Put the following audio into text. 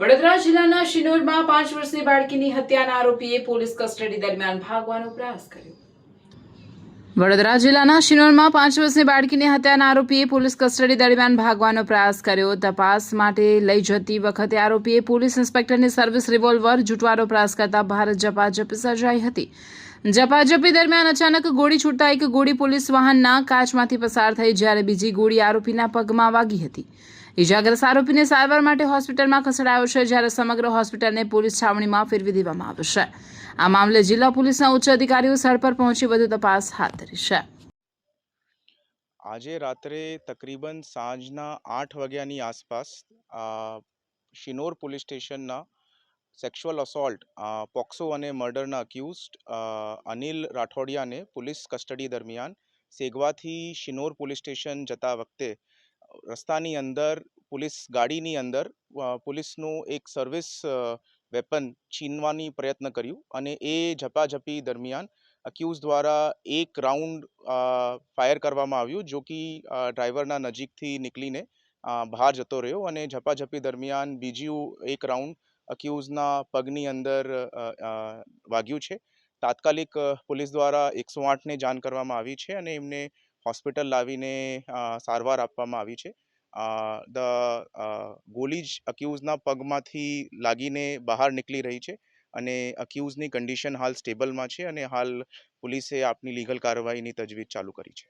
વડોદરા જિલ્લાના શિનોરમાં 5 વર્ષની બાળકીની હત્યાના આરોપીએ પોલીસ કસ્ટડી દરમિયાન ભાગવાનો પ્રયાસ કર્યો. વડોદરા જિલ્લાના શિનોરમાં 5 વર્ષની બાળકીની હત્યાના આરોપીએ પોલીસ કસ્ટડી દરમિયાન ભાગવાનો પ્રયાસ કર્યો. તપાસ માટે લઈ જતી વખતે આરોપીએ પોલીસ ઇન્સ્પેક્ટરની સર્વિસ રિવોલ્વર લૂંટવાનો પ્રયાસ કરતા ભારે ઝપાઝપી સર્જાઈ હતી. ઝપાઝપી દરમિયાન અચાનક ગોળી છૂટતા એક ગોળી પોલીસ વાહનના કાચમાંથી પસાર થઈ, જ્યારે બીજી ગોળી આરોપીના પગમાં વાગી હતી. ઇજાગ્રસ્ત આરોપીને સારવાર માટે હોસ્પિટલમાં ખસેડાયો છે, જ્યારે સમગ્ર હોસ્પિટલને પોલીસ છાવણીમાં ફેરવી દેવામાં આવ્યો છે. આ મામલે જિલ્લા પોલીસના ઉચ્ચ અધિકારીઓ સ્થળ પર પહોંચી વધુ તપાસ હાથ ધરી છે. આજે રાત્રે તકરીબન સાંજના 8 વાગ્યાની આસપાસ શિનોર પોલીસ સ્ટેશનના સેક્સ્યુઅલ અસોલ્ટ, પોક્સો અને મર્ડરના અક્યુઝડ અનિલ રાઠોડિયાને પોલીસ કસ્ટડી દરમિયાન સેગવાથી શિનોર પોલીસ સ્ટેશન જતા વખતે રસ્તાની અંદર પોલીસ ગાડીની અંદર પોલીસનું એક સર્વિસ વેપન છીનવાની પ્રયત્ન કર્યું અને એ ઝપાઝપી દરમિયાન અક્યુઝ દ્વારા એક રાઉન્ડ ફાયર કરવામાં આવ્યું, જો કે ડ્રાઈવરના નજીકથી નીકળીને બહાર જતો રહ્યો અને ઝપાઝપી દરમિયાન બીજું એક રાઉન્ડ અક્યુઝના પગની અંદર વાગ્યું છે. તાત્કાલિક પોલીસ દ્વારા 108ને જાણ કરવામાં આવી છે અને એમને હોસ્પિટલ લાવીને સારવાર આપવામાં આવી છે. ગોળી જ અક્યુઝના પગમાંથી લાગીને બહાર નીકળી રહી છે અને અક્યુઝની કન્ડિશન હાલ સ્ટેબલમાં છે અને હાલ પોલીસે આપની લીગલ કાર્યવાહીની તજવીજ ચાલુ કરી છે.